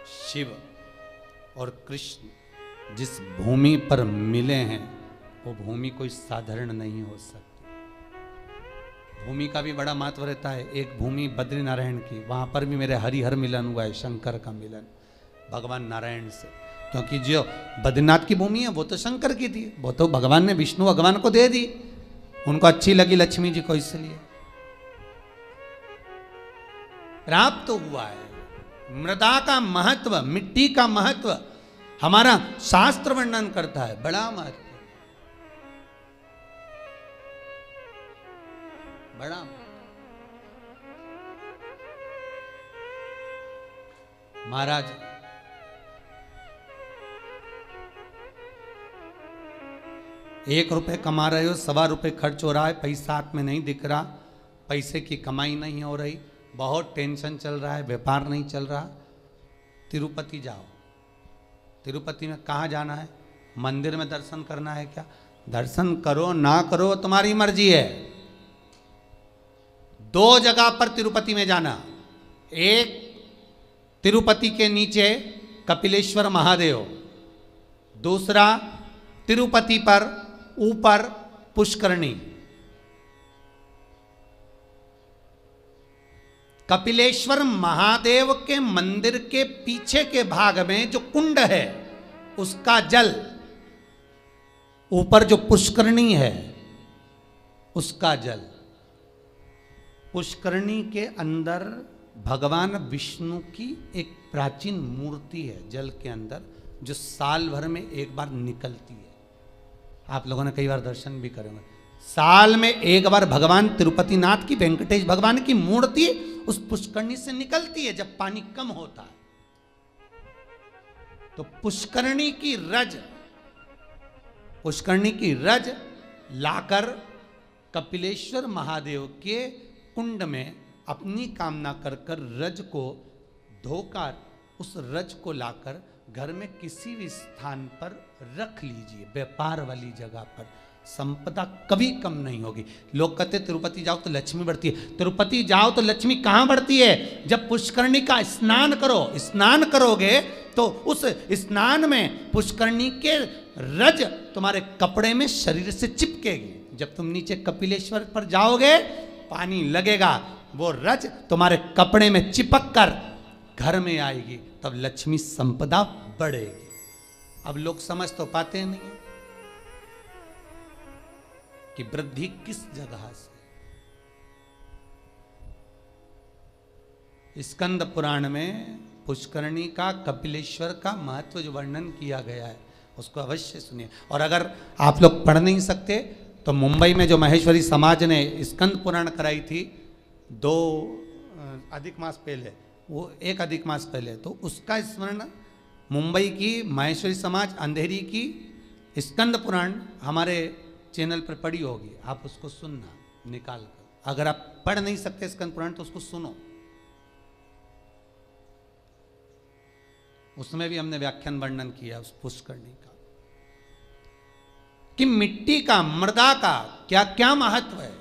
शिव और कृष्ण जिस भूमि पर मिले हैं वो भूमि कोई साधारण नहीं हो सकती। भूमि का भी बड़ा महत्व रहता है। एक भूमि बद्रीनारायण की, वहां पर भी मेरे हरिहर मिलन हुआ है, शंकर का मिलन भगवान नारायण से। क्योंकि जो बद्रीनाथ की भूमि है वो तो शंकर की थी, वो तो भगवान ने विष्णु भगवान को दे दी, उनको अच्छी लगी लक्ष्मी जी को, इसलिए प्राप्त तो हुआ है। मृदा का महत्व, मिट्टी का महत्व हमारा शास्त्र वर्णन करता है, बड़ा महत्व, बड़ा। महाराज ₹1 कमा रहे हो, ₹1.25 खर्च हो रहा है, पैसा हाथ में नहीं दिख रहा, पैसे की कमाई नहीं हो रही, बहुत टेंशन चल रहा है, व्यापार नहीं चल रहा, तिरुपति जाओ। तिरुपति में कहाँ जाना है? मंदिर में दर्शन करना है क्या? दर्शन करो ना करो तुम्हारी मर्जी है। 2 जगह पर तिरुपति में जाना, एक तिरुपति के नीचे कपिलेश्वर महादेव, दूसरा तिरुपति पर ऊपर पुष्करणी। कपिलेश्वर महादेव के मंदिर के पीछे के भाग में जो कुंड है उसका जल, ऊपर जो पुष्करणी है उसका जल। पुष्करणी के अंदर भगवान विष्णु की एक प्राचीन मूर्ति है जल के अंदर, जो साल भर में एक बार निकलती है। आप लोगों ने कई बार दर्शन भी करे होंगे। साल में एक बार भगवान तिरुपति नाथ की, वेंकटेश भगवान की मूर्ति उस पुष्करणी से निकलती है जब पानी कम होता है। तो पुष्करणी की रज लाकर कपिलेश्वर महादेव के कुंड में अपनी कामना कर कर रज को धोकर, उस रज को लाकर घर में किसी भी स्थान पर रख लीजिए, व्यापार वाली जगह पर। संपदा कभी कम नहीं होगी। लोग कहते तिरुपति जाओ तो लक्ष्मी बढ़ती है। तिरुपति जाओ तो लक्ष्मी कहाँ बढ़ती है? जब पुष्करणी का स्नान करो। स्नान करोगे तो उस स्नान में पुष्करणी के रज तुम्हारे कपड़े में शरीर से चिपकेगी। जब तुम नीचे कपिलेश्वर पर जाओगे पानी लगेगा, वो रज तुम्हारे कपड़े में चिपक कर घर में आएगी, तब लक्ष्मी संपदा बढ़ेगी। अब लोग समझ तो पाते नहीं कि वृद्धि किस जगह से। स्कंद पुराण में पुष्करणी का, कपिलेश्वर का महत्व जो वर्णन किया गया है उसको अवश्य सुनिए। और अगर आप लोग पढ़ नहीं सकते तो मुंबई में जो महेश्वरी समाज ने स्कंद पुराण कराई थी 2 अधिक मास पहले, वो 1 अधिक मास पहले, तो उसका स्मरण मुंबई की महेश्वरी समाज अंधेरी की स्कंद पुराण हमारे चैनल पर पड़ी होगी, आप उसको सुनना निकाल कर। अगर आप पढ़ नहीं सकते स्कंद पुराण तो उसको सुनो, उसमें भी हमने व्याख्यान वर्णन किया उस पुष्करणी का कि मिट्टी का, मृदा का क्या क्या महत्व है,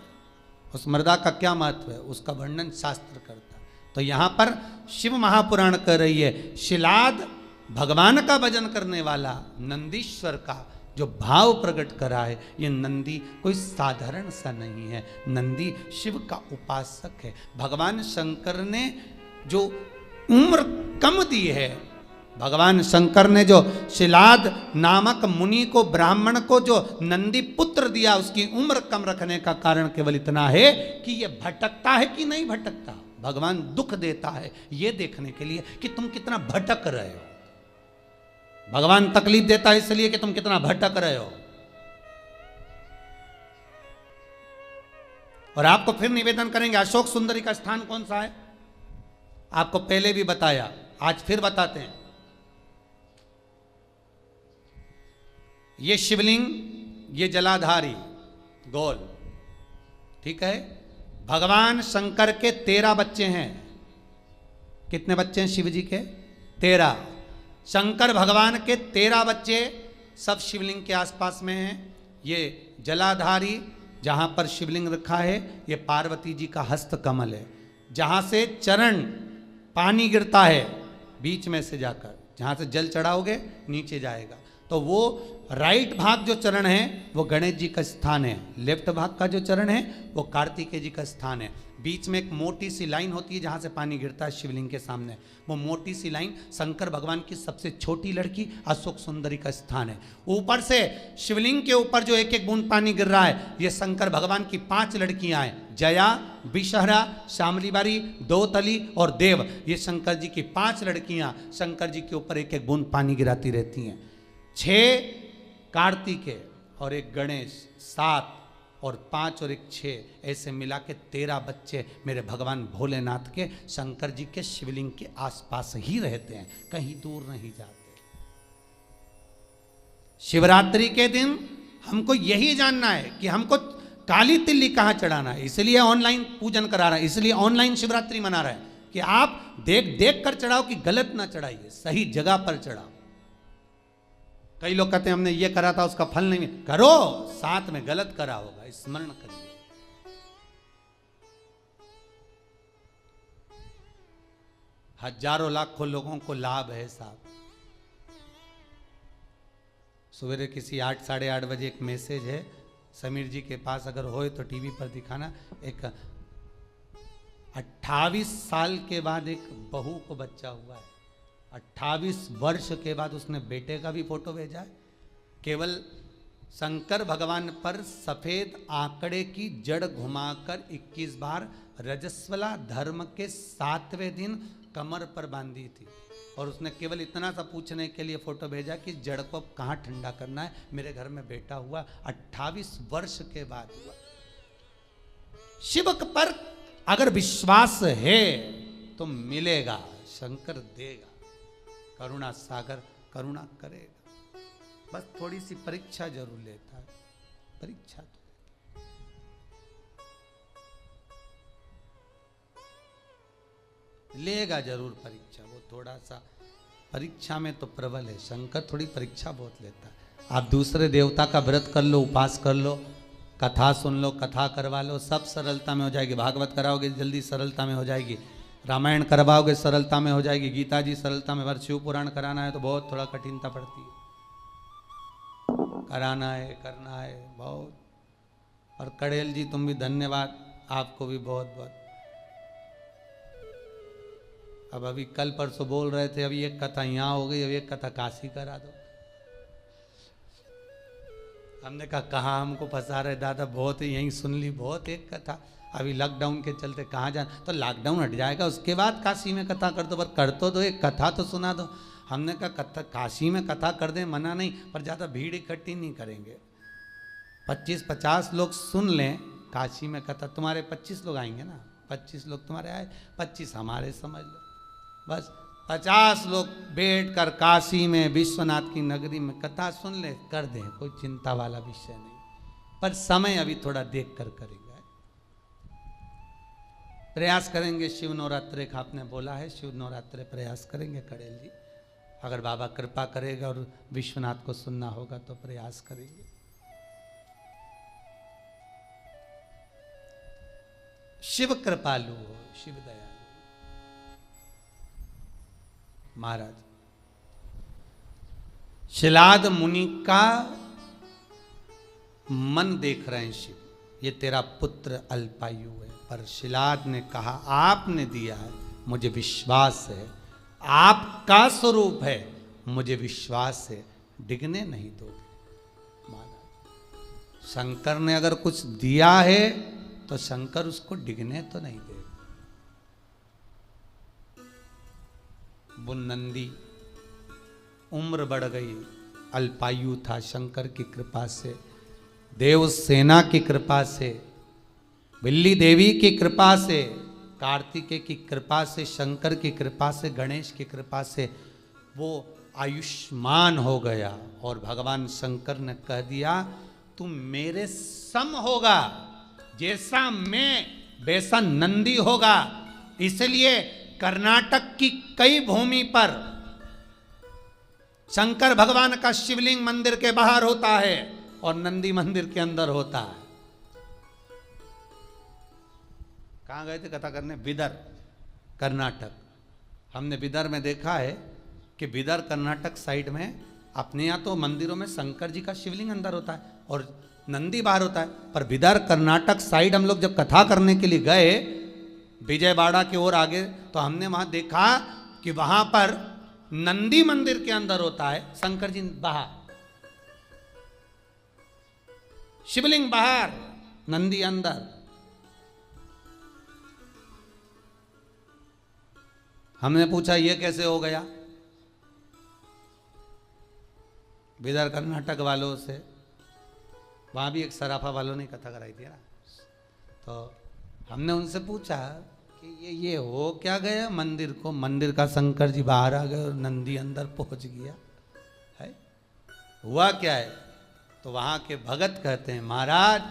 उस मृदा का क्या महत्व है, उसका वर्णन शास्त्र करता है। तो यहां पर शिव महापुराण कर रही है, शिलाद भगवान का भजन करने वाला नंदीश्वर का जो भाव प्रकट करा है, ये नंदी कोई साधारण सा नहीं है, नंदी शिव का उपासक है। भगवान शंकर ने जो उम्र कम दी है, भगवान शंकर ने जो शिलाद नामक मुनि को, ब्राह्मण को जो नंदी पुत्र दिया, उसकी उम्र कम रखने का कारण केवल इतना है कि ये भटकता है कि नहीं भटकता। भगवान दुख देता है ये देखने के लिए कि तुम कितना भटक रहे हो। भगवान तकलीफ देता है इसलिए कि तुम कितना भटक रहे हो। और आपको फिर निवेदन करेंगे, अशोक सुंदरी का स्थान कौन सा है? आपको पहले भी बताया, आज फिर बताते हैं। ये शिवलिंग, ये जलाधारी गोल, ठीक है। भगवान शंकर के 13 बच्चे हैं। कितने बच्चे हैं शिव जी के? 13। शंकर भगवान के 13 बच्चे सब शिवलिंग के आसपास में हैं। ये जलाधारी जहाँ पर शिवलिंग रखा है, ये पार्वती जी का हस्त कमल है। जहाँ से चरण पानी गिरता है बीच में से जाकर, जहाँ से जल चढ़ाओगे नीचे जाएगा। तो वो राइट भाग जो चरण है वो गणेश जी का स्थान है, लेफ्ट भाग का जो चरण है वो कार्तिकेय जी का स्थान है। बीच में एक मोटी सी लाइन होती है जहाँ से पानी गिरता है शिवलिंग के सामने, वो मोटी सी लाइन शंकर भगवान की सबसे छोटी लड़की अशोक सुंदरी का स्थान है। ऊपर से शिवलिंग के ऊपर जो एक एक बूंद पानी गिर रहा है ये शंकर भगवान की 5 लड़कियां हैं, जया, विषहरा, शामलीबारी, दोतली और देव। ये शंकर जी की 5 लड़कियां शंकर जी के ऊपर एक एक बूंद पानी गिराती रहती हैं। 6 कार्तिकेय और एक गणेश, 7 और 5 और एक 6, ऐसे मिला के 13 बच्चे मेरे भगवान भोलेनाथ के शंकर जी के शिवलिंग के आसपास ही रहते हैं, कहीं दूर नहीं जाते। शिवरात्रि के दिन हमको यही जानना है कि हमको काली तिल्ली कहाँ चढ़ाना है, इसलिए ऑनलाइन पूजन करा रहा है, इसलिए ऑनलाइन शिवरात्रि मना रहा है कि आप देख देख कर चढ़ाओ कि गलत ना चढ़ाइए, सही जगह पर चढ़ाओ। कई लोग कहते हैं हमने ये करा था उसका फल नहीं, करो, साथ में गलत करा होगा, स्मरण करिए। हजारों लाखों लोगों को लाभ है साहब। सवेरे किसी 8 साढ़े 8 बजे एक मैसेज है, समीर जी के पास अगर होए तो टीवी पर दिखाना। एक 28 साल के बाद एक बहू को बच्चा हुआ है, 28 वर्ष के बाद उसने बेटे का भी फोटो भेजा है। केवल शंकर भगवान पर सफेद आंकड़े की जड़ घुमाकर 21 बार रजस्वला धर्म के 7वें दिन कमर पर बांधी थी, और उसने केवल इतना सा पूछने के लिए फोटो भेजा कि जड़ को कहाँ ठंडा करना है, मेरे घर में बेटा हुआ। 28 वर्ष के बाद हुआ। शिव पर अगर विश्वास है तो मिलेगा, शंकर देगा, करुणा सागर करुणा करेगा। बस थोड़ी सी परीक्षा जरूर लेता है, परीक्षा तो लेगा जरूर परीक्षा। वो थोड़ा सा परीक्षा में तो प्रबल है, शंकर थोड़ी परीक्षा बहुत लेता है। आप दूसरे देवता का व्रत कर लो, उपास कर लो, कथा सुन लो, कथा करवा लो, सब सरलता में हो जाएगी। भागवत कराओगे जल्दी सरलता में हो जाएगी, रामायण करवाओगे सरलता में हो जाएगी, गीता जी सरलता में। शिव पुराण कराना है तो बहुत थोड़ा कठिनता पड़ती है, कराना है, करना है बहुत। और कड़ेल जी तुम भी धन्यवाद, आपको भी बहुत बहुत। अब अभी कल परसों बोल रहे थे अभी एक कथा यहाँ हो गई, अभी एक कथा काशी करा दो। हमने कहा कहाँ हमको फंसा रहे दादा, बहुत यहीं सुन ली, बहुत एक कथा। अभी लॉकडाउन के चलते कहाँ जाना, तो लॉकडाउन हट जाएगा उसके बाद काशी में कथा कर दो, पर कर तो दो, एक कथा तो सुना दो। हमने कहा कथा काशी में कथा कर दें, मना नहीं, पर ज़्यादा भीड़ इकट्ठी नहीं करेंगे। 25-50 लोग सुन लें काशी में कथा, तुम्हारे 25 लोग आएंगे ना, 25 लोग तुम्हारे आए, 25 हमारे समझ लो। बस 50 लोग बैठ कर काशी में विश्वनाथ की नगरी में कथा सुन ले, कर दें, कोई चिंता वाला विषय नहीं। पर समय अभी थोड़ा देख कर करेंगे, प्रयास करेंगे। शिव नवरात्रे का आपने बोला है, शिव नवरात्रे प्रयास करेंगे कड़ेल जी, अगर बाबा कृपा करेगा और विश्वनाथ को सुनना होगा तो प्रयास करेंगे। शिव कृपालु हो, शिव दयालु। महाराज शिलाद मुनि का मन देख रहे हैं शिव, ये तेरा पुत्र अल्पायु है, पर शिलाद ने कहा आपने दिया है, मुझे विश्वास है, आपका स्वरूप है, मुझे विश्वास है, डिगने नहीं दोगे। महाराज शंकर ने अगर कुछ दिया है तो शंकर उसको डिगने तो नहीं देगा। वो नंदी उम्र बढ़ गई, अल्पायु था, शंकर की कृपा से, देव सेना की कृपा से, बिल्ली देवी की कृपा से, कार्तिकेय की कृपा से, शंकर की कृपा से, गणेश की कृपा से वो आयुष्मान हो गया। और भगवान शंकर ने कह दिया तू मेरे सम होगा, जैसा मैं वैसा नंदी होगा। इसलिए कर्नाटक की कई भूमि पर शंकर भगवान का शिवलिंग मंदिर के बाहर होता है और नंदी मंदिर के अंदर होता है। कहाँ गए थे कथा करने? बिदर, कर्नाटक। हमने बिदर में देखा है कि बिदर कर्नाटक साइड में अपने यहाँ तो मंदिरों में शंकर जी का शिवलिंग अंदर होता है और नंदी बाहर होता है, पर बिदर कर्नाटक साइड हम लोग जब कथा करने के लिए गए विजयवाड़ा की ओर आगे, तो हमने वहां देखा कि वहां पर नंदी मंदिर के अंदर होता है, शंकर जी बाहर, शिवलिंग बाहर, नंदी अंदर। हमने पूछा ये कैसे हो गया बिदर कर्नाटक वालों से, वहां भी एक सराफा वालों ने कथा कराई थी ना, तो हमने उनसे पूछा कि ये हो क्या गया मंदिर को, मंदिर का शंकर जी बाहर आ गए और नंदी अंदर पहुंच गया है, हुआ क्या है? तो वहां के भगत कहते हैं महाराज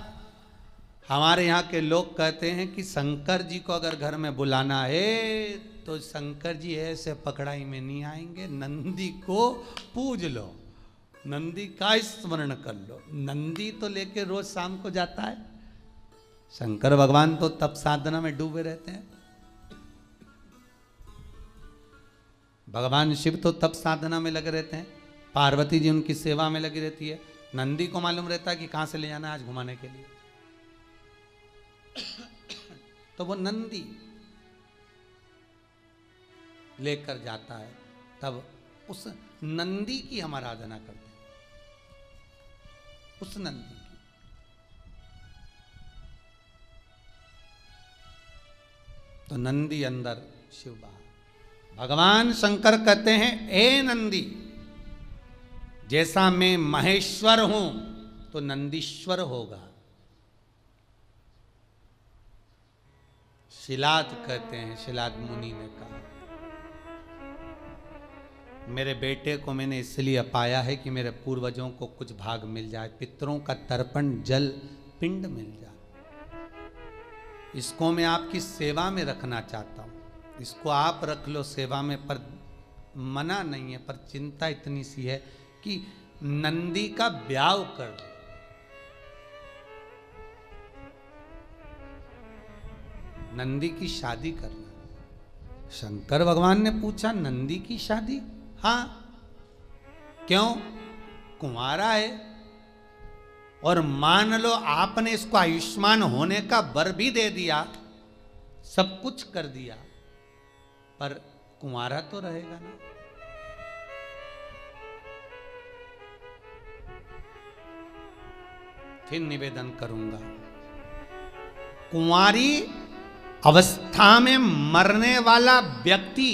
हमारे यहाँ के लोग कहते हैं कि शंकर जी को अगर घर में बुलाना है तो शंकर जी ऐसे पकड़ाई में नहीं आएंगे, नंदी को पूज लो, नंदी का स्मरण कर लो। नंदी तो लेके रोज शाम को जाता है, शंकर भगवान तो तप साधना में डूबे रहते हैं, भगवान शिव तो तप साधना में लगे रहते हैं, पार्वती जी उनकी सेवा में लगी रहती है, नंदी को मालूम रहता है कि कहां से ले जाना है आज घुमाने के लिए। तो वो नंदी लेकर जाता है, तब उस नंदी की हम आराधना करते हैं, उस नंदी की। तो नंदी अंदर, शिव बाहर। भगवान शंकर कहते हैं ए नंदी, जैसा मैं महेश्वर हूं तो नंदीश्वर होगा। शिलाद कहते हैं, शिलाद मुनि ने कहा मेरे बेटे को मैंने इसलिए पाया है कि मेरे पूर्वजों को कुछ भाग मिल जाए, पितरों का तर्पण जल पिंड मिल जाए। इसको मैं आपकी सेवा में रखना चाहता हूं, इसको आप रख लो सेवा में, पर मना नहीं है, पर चिंता इतनी सी है कि नंदी का ब्याह कर दो। नंदी की शादी करना। शंकर भगवान ने पूछा नंदी की शादी? हाँ, क्यों? कुंवारा है और मान लो आपने इसको आयुष्मान होने का वर भी दे दिया, सब कुछ कर दिया, पर कुंवारा तो रहेगा ना। फिर निवेदन करूंगा, कुंवारी अवस्था में मरने वाला व्यक्ति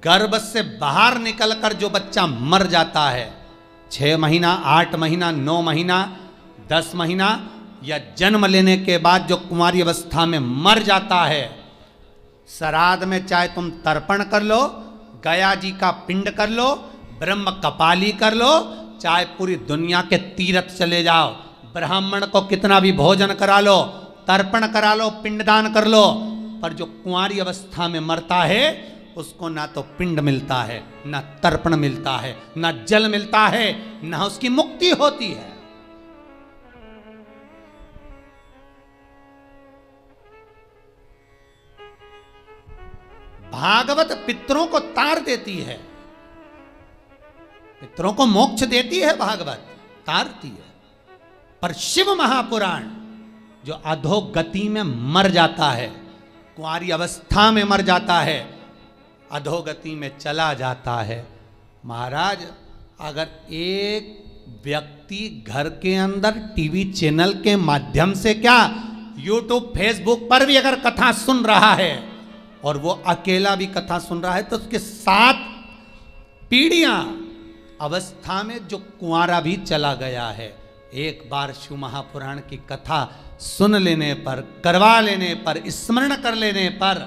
गर्भ से बाहर निकलकर जो बच्चा मर जाता है, 6 महीना, 8 महीना, 9 महीना, 10 महीना या जन्म लेने के बाद जो कुंवारी अवस्था में मर जाता है, श्राद्ध में चाहे तुम तर्पण कर लो, गया जी का पिंड कर लो, ब्रह्म कपाली कर लो, चाहे पूरी दुनिया के तीर्थ चले जाओ, ब्राह्मण को कितना भी भोजन करा लो, तर्पण करा लो, पिंडदान कर लो, पर जो कुंवारी अवस्था में मरता है उसको ना तो पिंड मिलता है, ना तर्पण मिलता है, ना जल मिलता है, ना उसकी मुक्ति होती है। भागवत पितरों को तार देती है, पितरों को मोक्ष देती है, भागवत तारती है, पर शिव महापुराण जो अधोगति में मर जाता है, कुंवारी अवस्था में मर जाता है, अधोगति में चला जाता है। महाराज अगर एक व्यक्ति घर के अंदर टीवी चैनल के माध्यम से क्या यूट्यूब फेसबुक पर भी अगर कथा सुन रहा है और वो अकेला भी कथा सुन रहा है, तो उसके 7 पीढ़ियां अवस्था में जो कुंवारा भी चला गया है, एक बार शिव महापुराण की कथा सुन लेने पर, करवा लेने पर, स्मरण कर लेने पर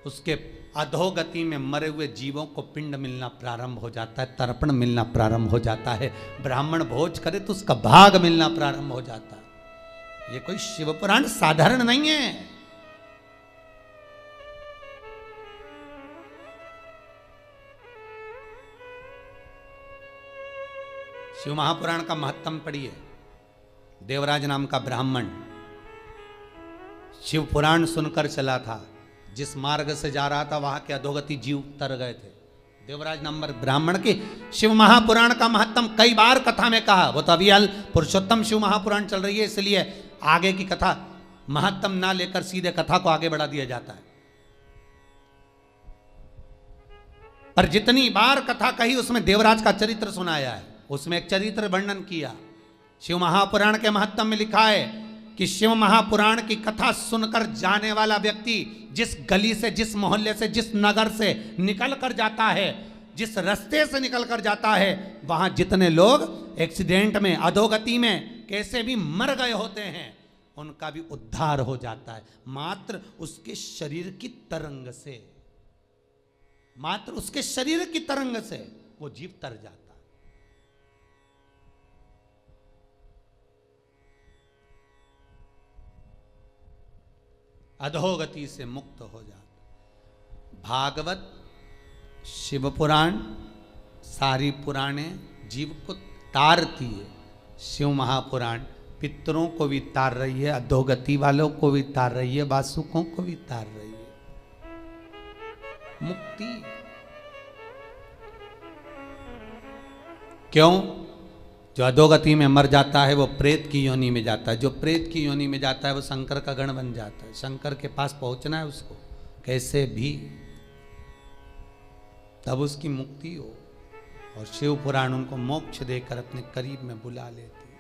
उसके अधोगति में मरे हुए जीवों को पिंड मिलना प्रारंभ हो जाता है, तर्पण मिलना प्रारंभ हो जाता है, ब्राह्मण भोज करे तो उसका भाग मिलना प्रारंभ हो जाता है। ये कोई शिव पुराण साधारण नहीं है। शिव महापुराण का महत्तम पढ़िए। देवराज नाम का ब्राह्मण शिव पुराण सुनकर चला था, जिस मार्ग से जा रहा था वहां के अधोगति जीव तर गए थे। देवराज नंबर ब्राह्मण के शिव महापुराण का महत्व कई बार कथा में कहा। वो तो अभी पुरुषोत्तम शिव महापुराण चल रही है, इसलिए आगे की कथा महत्व ना लेकर सीधे कथा को आगे बढ़ा दिया जाता है। पर जितनी बार कथा कही उसमें देवराज का चरित्र सुनाया है, उसमें एक चरित्र वर्णन किया। शिव महापुराण के महत्व में लिखा है कि शिव महापुराण की कथा सुनकर जाने वाला व्यक्ति जिस गली से, जिस मोहल्ले से, जिस नगर से निकल कर जाता है, जिस रास्ते से निकल कर जाता है, वहां जितने लोग एक्सीडेंट में, अधोगति में कैसे भी मर गए होते हैं, उनका भी उद्धार हो जाता है। मात्र उसके शरीर की तरंग से, मात्र उसके शरीर की तरंग से वो जीव तर जाता है। अधोगति से मुक्त हो जाता। भागवत, शिव पुराण, सारी पुराणे जीव को तारती है। शिव महापुराण पितरों को भी तार रही है, अधोगति वालों को भी तार रही है, वासुकों को भी तार रही है। मुक्ति क्यों? जो अधोगति में मर जाता है वो प्रेत की योनि में जाता है। जो प्रेत की योनि में जाता है वो शंकर का गण बन जाता है। शंकर के पास पहुंचना है उसको कैसे भी, तब उसकी मुक्ति हो। और शिव पुराण उनको मोक्ष देकर अपने करीब में बुला लेती है।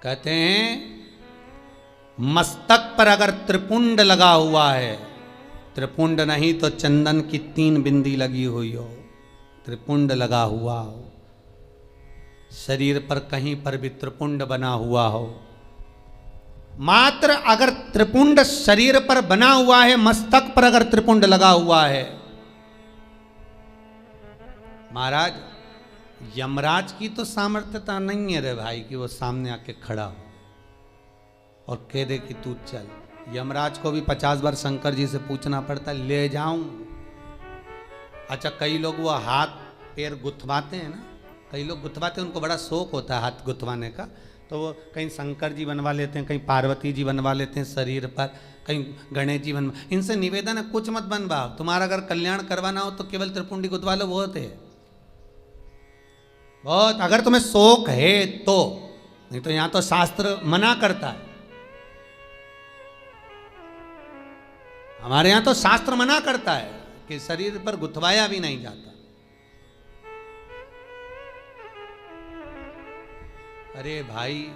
कहते हैं मस्तक पर अगर त्रिपुंड लगा हुआ है, त्रिपुंड नहीं तो चंदन की 3 बिंदी लगी हुई हो, त्रिपुंड लगा हुआ हो, शरीर पर कहीं पर भी त्रिपुंड बना हुआ हो, मात्र अगर त्रिपुंड शरीर पर बना हुआ है, मस्तक पर अगर त्रिपुंड लगा हुआ है, महाराज यमराज की तो सामर्थ्यता नहीं है रे भाई कि वो सामने आके खड़ा हो और कह दे कि तू चल। यमराज को भी 50 बार शंकर जी से पूछना पड़ता है, ले जाऊं? अच्छा, कई लोग वो हाथ पैर गुथवाते हैं ना, कई लोग गुथवाते हैं, उनको बड़ा शौक होता है हाथ गुथवाने का, तो वो कहीं शंकर जी बनवा लेते हैं, कहीं पार्वती जी बनवा लेते हैं शरीर पर, कहीं गणेश जी बनवा। इनसे निवेदन है कुछ मत बनवाओ, तुम्हारा अगर कल्याण करवाना हो तो केवल त्रिपुंडी गुथवा लो, बहुत है, बहुत, अगर तुम्हें शौक है तो। नहीं तो यहां तो शास्त्र मना करता है, हमारे यहां तो शास्त्र मना करता है कि शरीर पर गुथवाया भी नहीं जाता। अरे भाई,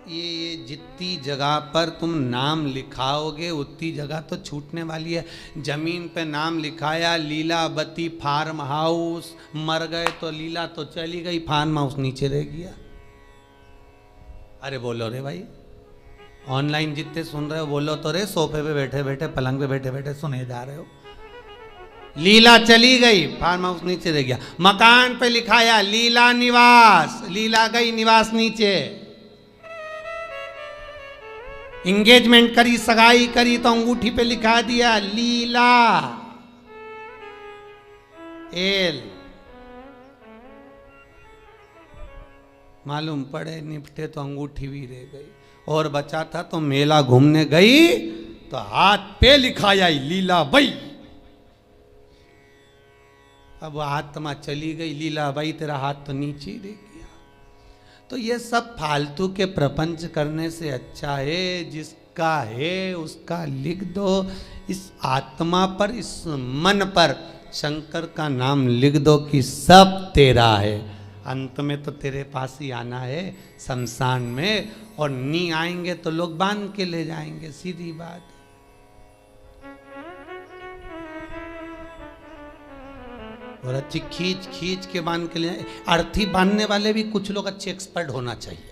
ये जितनी जगह पर तुम नाम लिखाओगे उतनी जगह तो छूटने वाली है। जमीन पे नाम लिखाया लीलावती फार्म हाउस, मर गए तो लीला तो चली गई, फार्म हाउस नीचे रह गया। अरे बोलो रे भाई, ऑनलाइन जितने सुन रहे हो बोलो तो रे, सोफे पे बैठे बैठे, पलंग पे बैठे बैठे सुने जा रहे हो। लीला चली गई, फार्म हाउस नीचे रह गया। मकान पे लिखाया लीला निवास, लीला गई, निवास नीचे। एंगेजमेंट करी, सगाई करी तो अंगूठी पे लिखा दिया लीला एल। मालूम पड़े निपटे तो अंगूठी भी रह गई। और बचा था तो मेला घूमने गई तो हाथ पे लिखाया लीला बाई। अब आत्मा चली गई, लीला बाई तेरा हाथ तो नीचे ही रह गया। तो ये सब फालतू के प्रपंच करने से अच्छा है जिसका है उसका लिख दो। इस आत्मा पर, इस मन पर शंकर का नाम लिख दो कि सब तेरा है। अंत में तो तेरे पास ही आना है शमशान में, और नहीं आएंगे तो लोग बांध के ले जाएंगे, सीधी बात। और अच्छी खींच खींच के बांध के ले जाए। अर्थी बांधने वाले भी कुछ लोग अच्छे एक्सपर्ट होना चाहिए,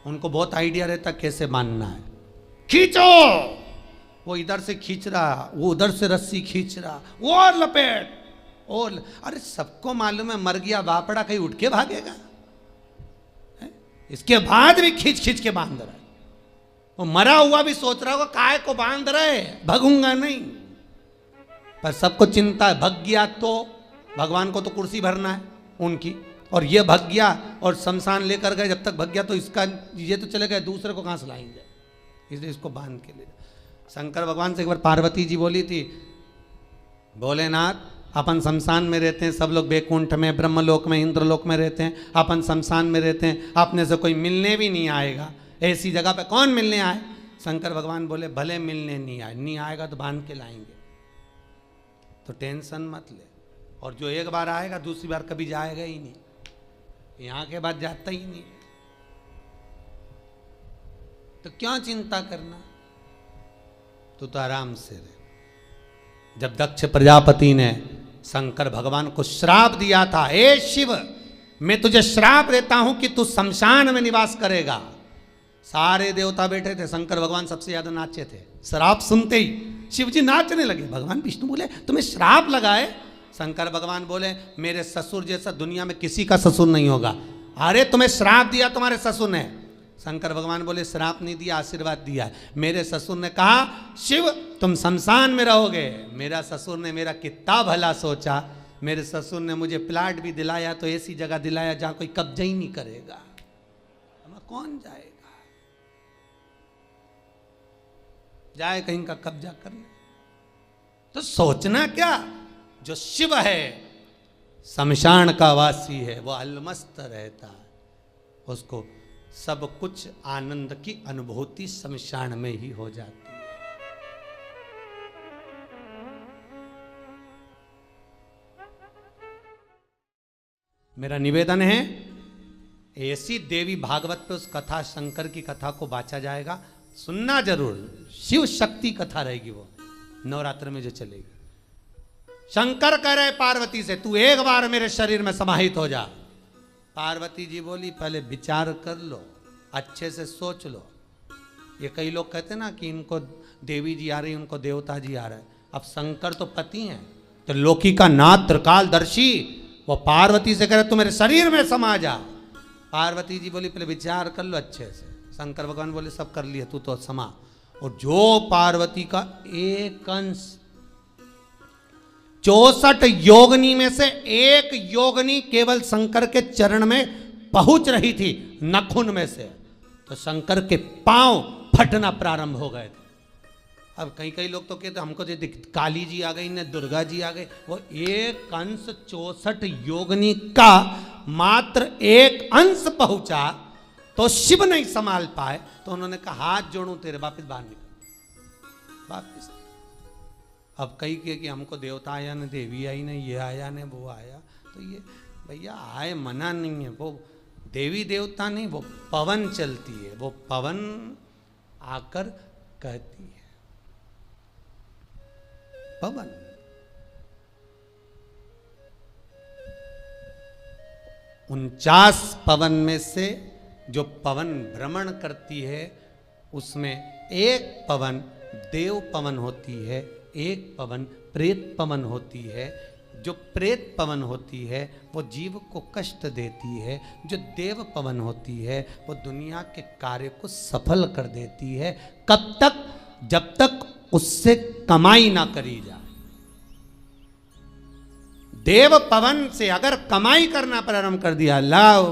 उनको बहुत आइडिया रहता कैसे बांधना है। खींचो, वो इधर से खींच रहा, वो उधर से रस्सी खींच रहा, वो और लपेट, और अरे सबको मालूम है मर गया बापड़ा, कहीं उठ के भागेगा? इसके बाद भी खींच खींच के बांध रहा है। वो मरा हुआ भी सोच रहा होगा काय को बांध रहे, भगूंगा नहीं। पर सबको चिंता है, भग गया तो भगवान को तो कुर्सी भरना है उनकी, और ये भग गया और शमशान लेकर गए, जब तक भग गया तो इसका ये तो चले गए, दूसरे को कहाँ से लाएंगे, इसलिए इसको बांध के ले। शंकर भगवान से एक बार पार्वती जी बोली थी, भोलेनाथ अपन शमशान में रहते हैं, सब लोग बैकुंठ में, ब्रह्मलोक में, इंद्रलोक में रहते हैं, अपन शमशान में रहते हैं, अपने से कोई मिलने भी नहीं आएगा, ऐसी जगह पे कौन मिलने आए। शंकर भगवान बोले भले मिलने नहीं आएगा तो बांध के लाएंगे, तो टेंशन मत ले, और जो एक बार आएगा दूसरी बार कभी जाएगा ही नहीं, यहां के बाद जाता ही नहीं, तो क्या चिंता करना, तो आराम से रहे। जब दक्ष प्रजापति ने शंकर भगवान को श्राप दिया था, हे शिव मैं तुझे श्राप देता हूं कि तू शमशान में निवास करेगा, सारे देवता बैठे थे, शंकर भगवान सबसे ज्यादा नाचे थे। श्राप सुनते ही शिव जी नाचने लगे। भगवान विष्णु बोले तुम्हें श्राप लगाए। शंकर भगवान बोले मेरे ससुर जैसा दुनिया में किसी का ससुर नहीं होगा। अरे तुम्हें श्राप दिया तुम्हारे ससुर ने। शंकर भगवान बोले श्राप नहीं दिया, आशीर्वाद दिया। मेरे ससुर ने कहा शिव तुम शमशान में रहोगे। मेरा ससुर ने मेरा कितना भला सोचा, मेरे ससुर ने मुझे प्लाट भी दिलाया, तो ऐसी जगह दिलाया जहां कोई कब्जा ही नहीं करेगा, कौन जाएगा, जाए कहीं का कब्जा कर ले। तो सोचना क्या, जो शिव है शमशान का वासी है, वो अलमस्त रहता है, उसको सब कुछ आनंद की अनुभूति शमशान में ही हो जाती है। मेरा निवेदन है ऐसी देवी भागवत पे उस कथा, शंकर की कथा को बांचा जाएगा, सुनना जरूर। शिव शक्ति कथा रहेगी वो नवरात्र में जो चलेगी। शंकर कह रहे पार्वती से तू एक बार मेरे शरीर में समाहित हो जा। पार्वती जी बोली पहले विचार कर लो, अच्छे से सोच लो। ये कई लोग कहते हैं ना कि इनको देवी जी आ रही, उनको देवता जी आ रहे। अब शंकर तो पति हैं, तो लोकी का नाथ त्रिकालदर्शी, वो पार्वती से कह रहे तू मेरे शरीर में समा जा। पार्वती जी बोली पहले विचार कर लो अच्छे से। शंकर भगवान बोले सब कर लिए, तू तो समा। और जो पार्वती का एक अंश 64 योगनी में से एक योगनी केवल शंकर के चरण में पहुंच रही थी, नखुन में से, तो शंकर के पांव फटना प्रारंभ हो गए थे। अब कई लोग तो कहते हमको काली जी आ गई, ने दुर्गा जी आ गई। वो एक अंश 64 योगनी का मात्र एक अंश पहुंचा, तो शिव नहीं संभाल पाए, तो उन्होंने कहा हाथ जोड़ूं तेरे, वापिस बाहर निकल वापिस। अब कई कहे कि हमको देवता आया न देवी आई न ये आया न वो आया, तो ये भैया आए मना नहीं है, वो देवी देवता नहीं, वो पवन चलती है, वो पवन आकर कहती है, पवन। उनचास पवन में से जो पवन भ्रमण करती है, उसमें एक पवन देव पवन होती है, एक पवन प्रेत पवन होती है। जो प्रेत पवन होती है वो जीव को कष्ट देती है, जो देव पवन होती है वो दुनिया के कार्य को सफल कर देती है। कब तक? जब तक उससे कमाई ना करी जाए। देव पवन से अगर कमाई करना प्रारंभ कर दिया, लाओ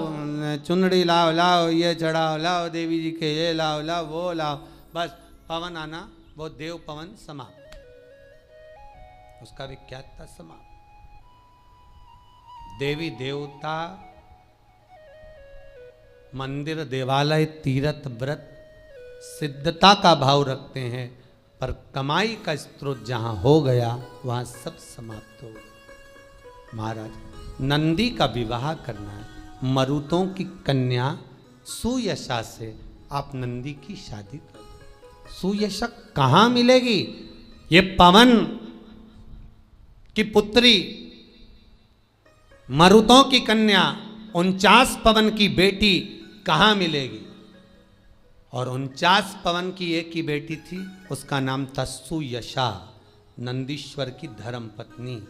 चुनड़ी लाओ, लाओ ये चढ़ाओ, लाओ देवी जी के ये लाओ, लाओ वो लाओ, बस पवन आना, वो देव पवन समाप्त, उसका विख्यातता समाप्त। देवी देवता मंदिर देवालय तीर्थ व्रत सिद्धता का भाव रखते हैं, पर कमाई का स्रोत जहां हो गया वहां सब समाप्त हो गया। महाराज नंदी का विवाह करना है, मरुतों की कन्या सुयशा से आप नंदी की शादी कर दो। सुयशा कहां मिलेगी? ये पवन की पुत्री, मरुतों की कन्या, 49 पवन की बेटी कहां मिलेगी? और 49 पवन की एक ही बेटी थी, उसका नाम था सुयशा, नंदीश्वर की धर्म पत्नी।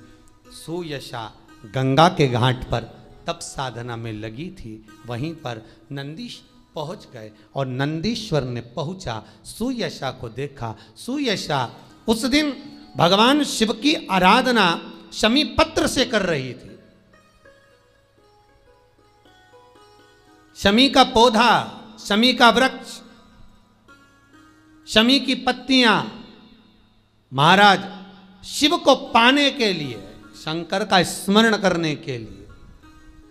सुयशा गंगा के घाट पर तप साधना में लगी थी, वहीं पर नंदीश पहुंच गए और नंदीश्वर ने पहुंचा, सुयशा को देखा। सुयशा उस दिन भगवान शिव की आराधना शमी पत्र से कर रही थी। शमी का पौधा, शमी का वृक्ष, शमी की पत्तियां महाराज शिव को पाने के लिए, शंकर का स्मरण करने के लिए,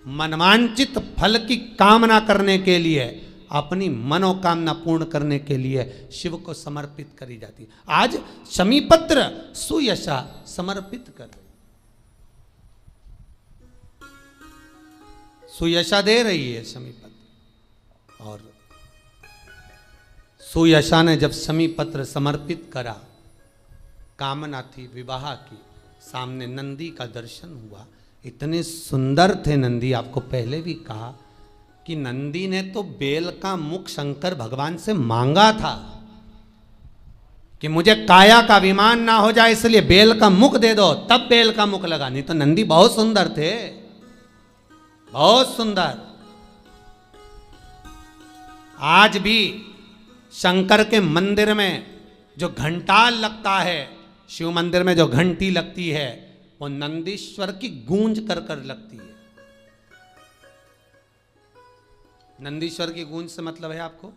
मनवांचित फल की कामना करने के लिए, अपनी मनोकामना पूर्ण करने के लिए शिव को समर्पित करी जाती है। आज शमी पत्र सुयशा समर्पित कर रही, सुयशा दे रही है शमी पत्र। और सुयशा ने जब शमी पत्र समर्पित करा, कामना थी विवाह की, सामने नंदी का दर्शन हुआ। इतने सुंदर थे नंदी, आपको पहले भी कहा कि नंदी ने तो बेल का मुख शंकर भगवान से मांगा था कि मुझे काया का विमान ना हो जाए इसलिए बेल का मुख दे दो, तब बेल का मुख लगा। नहीं तो नंदी बहुत सुंदर थे, बहुत सुंदर। आज भी शंकर के मंदिर में जो घंटाल लगता है, शिव मंदिर में जो घंटी लगती है, वो नंदीश्वर की गूंज कर कर लगती है। नंदीश्वर की गूंज से मतलब है आपको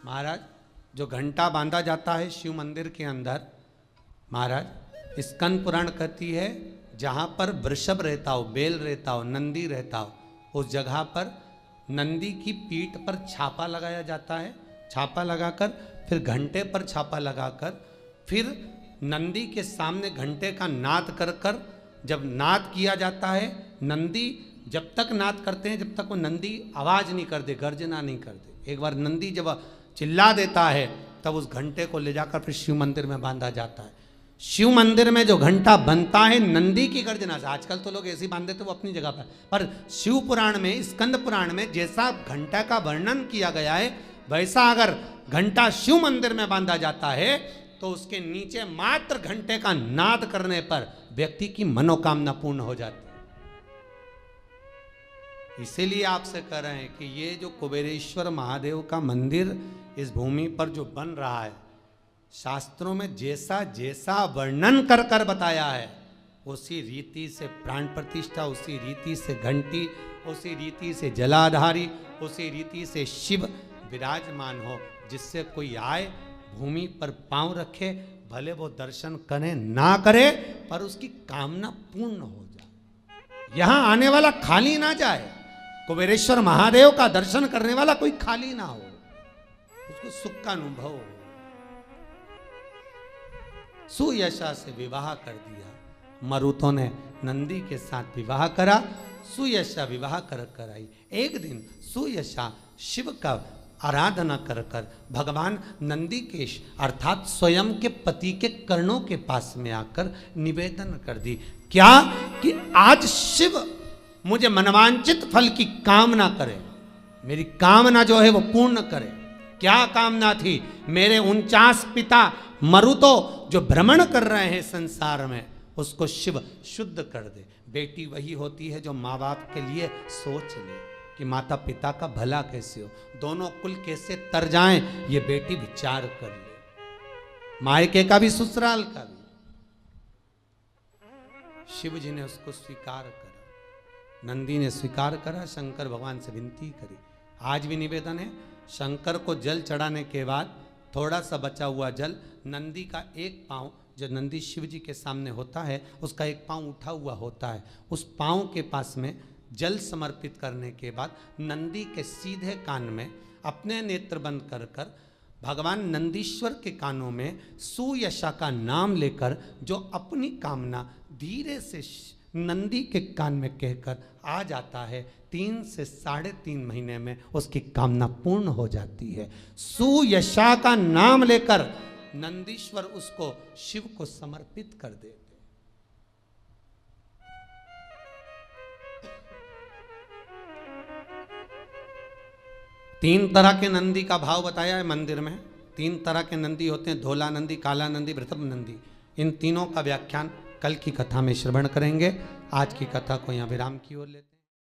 महाराज, जो घंटा बांधा जाता है शिव मंदिर के अंदर, महाराज स्कंद पुराण कहती है जहां पर वृषभ रहता हो, बेल रहता हो, नंदी रहता हो, उस जगह पर नंदी की पीठ पर छापा लगाया जाता है। छापा लगाकर फिर घंटे पर छापा लगाकर फिर नंदी के सामने घंटे का नाद कर कर जब नाद किया जाता है, नंदी जब तक नाद करते हैं जब तक वो नंदी आवाज नहीं कर दे, गर्जना नहीं कर दे। एक बार नंदी जब चिल्ला देता है तब उस घंटे को ले जाकर फिर शिव मंदिर में बांधा जाता है। शिव मंदिर में जो घंटा बनता है नंदी की गर्जना से, आजकल तो लोग ऐसे ही बांध देते वो अपनी जगह पर शिव पुराण में, स्कंद पुराण में जैसा घंटा का वर्णन किया गया है वैसा अगर घंटा शिव मंदिर में बांधा जाता है तो उसके नीचे मात्र घंटे का नाद करने पर व्यक्ति की मनोकामना पूर्ण हो जाती है। इसीलिए आपसे कह रहे हैं कि ये जो कुबेरेश्वर महादेव का मंदिर इस भूमि पर जो बन रहा है, शास्त्रों में जैसा जैसा वर्णन कर कर बताया है, उसी रीति से प्राण प्रतिष्ठा, उसी रीति से घंटी, उसी रीति से जलाधारी, उसी रीति से शिव विराजमान हो, जिससे कोई आए भूमि पर पांव रखे, भले वो दर्शन करे ना करे पर उसकी कामना पूर्ण हो जाए। यहां आने वाला खाली ना जाए, कुबेरेश्वर महादेव का दर्शन करने वाला कोई खाली ना हो, उसको सुख का अनुभव हो। सुयशा से विवाह कर दिया, मरुतों ने नंदी के साथ विवाह करा, सुयशा विवाह कर आई। एक दिन सुयशा शिव का आराधना कर कर भगवान नंदीकेश अर्थात स्वयं के पति के कर्णों के पास में आकर निवेदन कर दी, क्या कि आज शिव मुझे मनवांचित फल की कामना करे, मेरी कामना जो है वो पूर्ण करे। क्या कामना थी? मेरे 49 पिता मरुतो जो भ्रमण कर रहे हैं संसार में, उसको शिव शुद्ध कर दे। बेटी वही होती है जो माँ बाप के लिए सोच ले कि माता पिता का भला कैसे हो, दोनों कुल कैसे तर जाएं, ये बेटी विचार कर ले, मायके का भी ससुराल का भी। शिव जी ने उसको स्वीकार करा, नंदी ने स्वीकार करा, शंकर भगवान से विनती करी। आज भी निवेदन है, शंकर को जल चढ़ाने के बाद थोड़ा सा बचा हुआ जल, नंदी का एक पांव जो नंदी शिव जी के सामने होता है, उसका एक पांव उठा हुआ होता है, उस पांव के पास में जल समर्पित करने के बाद नंदी के सीधे कान में अपने नेत्र बंद कर कर भगवान नंदीश्वर के कानों में सुयशा का नाम लेकर जो अपनी कामना धीरे से नंदी के कान में कहकर आ जाता है, 3 से 3.5 महीने में उसकी कामना पूर्ण हो जाती है। सुयशा का नाम लेकर नंदीश्वर उसको शिव को समर्पित कर देते। तीन तरह के नंदी का भाव बताया है मंदिर में। 3 तरह के नंदी होते हैं, धोला नंदी, काला नंदी, वृषभ नंदी। इन तीनों का व्याख्यान कल की कथा में श्रवण करेंगे। आज की कथा को यहाँ विराम की ओर लेते हैं।